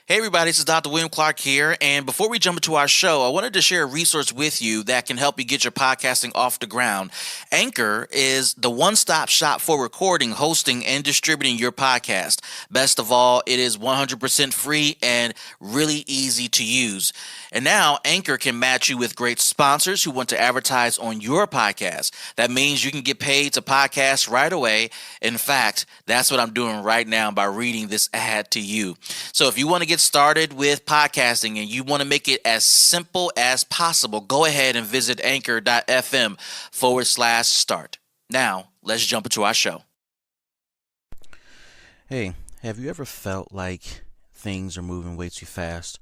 Hey everybody, this is Dr. William Clark here, and before we jump into our show, I wanted to share a resource with you that can help you get your podcasting off the ground. Anchor is the one-stop shop for recording, hosting, and distributing your podcast. Best of all, it is 100% free and really easy to use. And now Anchor can match you with great sponsors who want to advertise on your podcast. That means you can get paid to podcast right away. In fact, that's what I'm doing right now by reading this ad to you. So if you want to get started with podcasting and you want to make it as simple as possible, go ahead and visit anchor.fm/start. Now, let's jump into our show. Hey, have you ever felt like things are moving way too fast,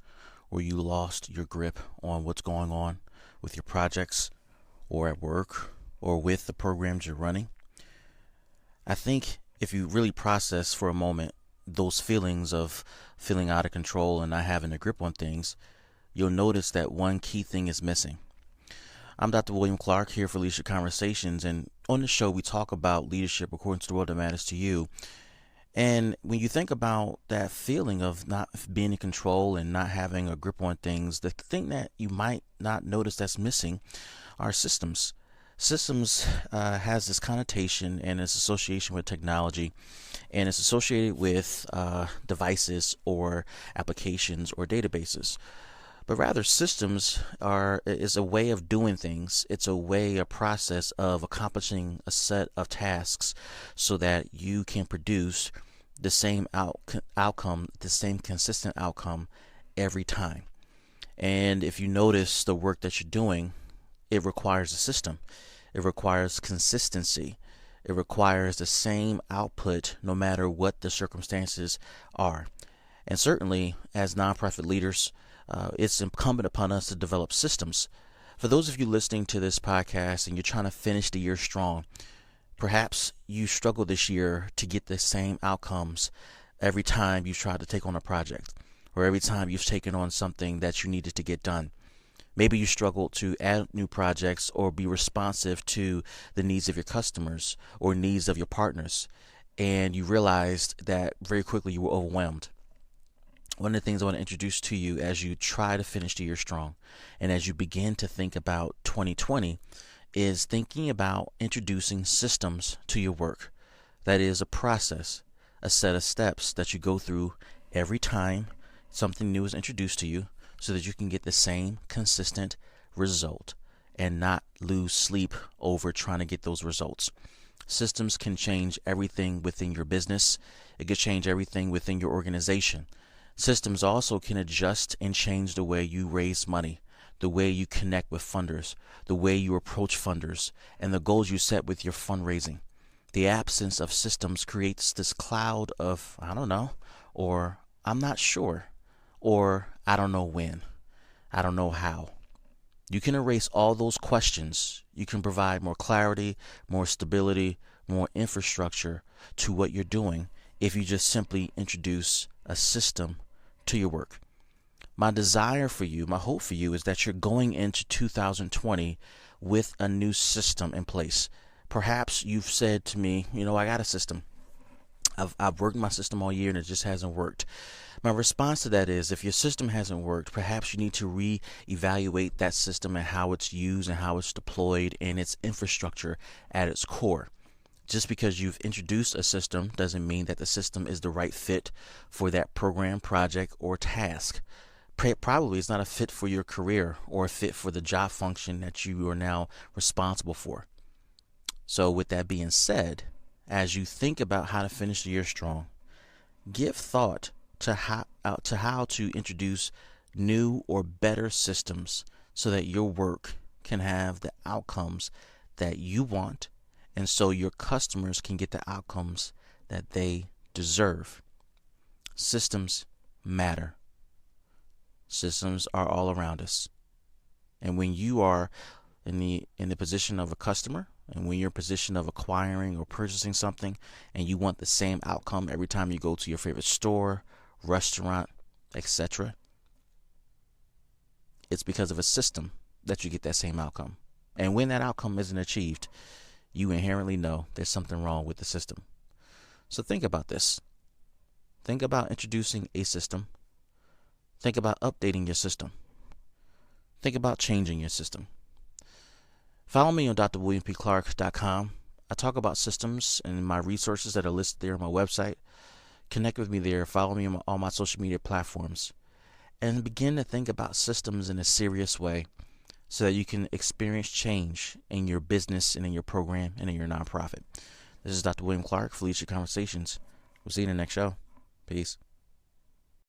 or you lost your grip on what's going on with your projects or at work or with the programs you're running? I think if you really process for a moment those feelings of feeling out of control and not having a grip on things, you'll notice that one key thing is missing. I'm Dr. William Clark here for Leadership Conversations, and on the show we talk about leadership according to the world that matters to you. And when you think about that feeling of not being in control and not having a grip on things, the thing that you might not notice that's missing are systems. Systems has this connotation and its association with technology, and it's associated with devices or applications or databases. But rather, systems is a way of doing things. It's a process of accomplishing a set of tasks so that you can produce the same outcome, the same consistent outcome every time. And if you notice the work that you're doing, it requires a system. It requires consistency. It requires the same output no matter what the circumstances are. And certainly, as nonprofit leaders, it's incumbent upon us to develop systems. For those of you listening to this podcast and you're trying to finish the year strong, perhaps you struggle this year to get the same outcomes every time you've tried to take on a project or every time you've taken on something that you needed to get done. Maybe you struggle to add new projects or be responsive to the needs of your customers or needs of your partners, and you realized that very quickly you were overwhelmed. One of the things I want to introduce to you as you try to finish the year strong and as you begin to think about 2020 is thinking about introducing systems to your work. That is a process, a set of steps that you go through every time something new is introduced to you so that you can get the same consistent result and not lose sleep over trying to get those results. Systems can change everything within your business. It can change everything within your organization. Systems also can adjust and change the way you raise money, the way you connect with funders, the way you approach funders, and the goals you set with your fundraising. The absence of systems creates this cloud of, I don't know, or I'm not sure, or I don't know when, I don't know how. You can erase all those questions. You can provide more clarity, more stability, more infrastructure to what you're doing if you just simply introduce a system to your work. My desire for you, my hope for you is that you're going into 2020 with a new system in place. Perhaps you've said to me, I got a system. I've worked my system all year and it just hasn't worked. My response to that is if your system hasn't worked, perhaps you need to reevaluate that system and how it's used and how it's deployed and its infrastructure at its core. Just because you've introduced a system doesn't mean that the system is the right fit for that program, project, or task. Probably it's not a fit for your career or a fit for the job function that you are now responsible for. So with that being said, as you think about how to finish the year strong, give thought to how to introduce new or better systems so that your work can have the outcomes that you want and so your customers can get the outcomes that they deserve. Systems matter. Systems are all around us. And when you are in the position of a customer, and when you're in position of acquiring or purchasing something, and you want the same outcome every time you go to your favorite store, restaurant, etc., it's because of a system that you get that same outcome. And when that outcome isn't achieved, you inherently know there's something wrong with the system. So think about this. Think about introducing a system Think about updating your system. Think about changing your system. Follow me on drwilliampclark.com. I talk about systems and my resources that are listed there on my website. Connect with me there. Follow me on all my social media platforms. And begin to think about systems in a serious way so that you can experience change in your business and in your program and in your nonprofit. This is Dr. William Clark for Leadership Conversations. We'll see you in the next show. Peace.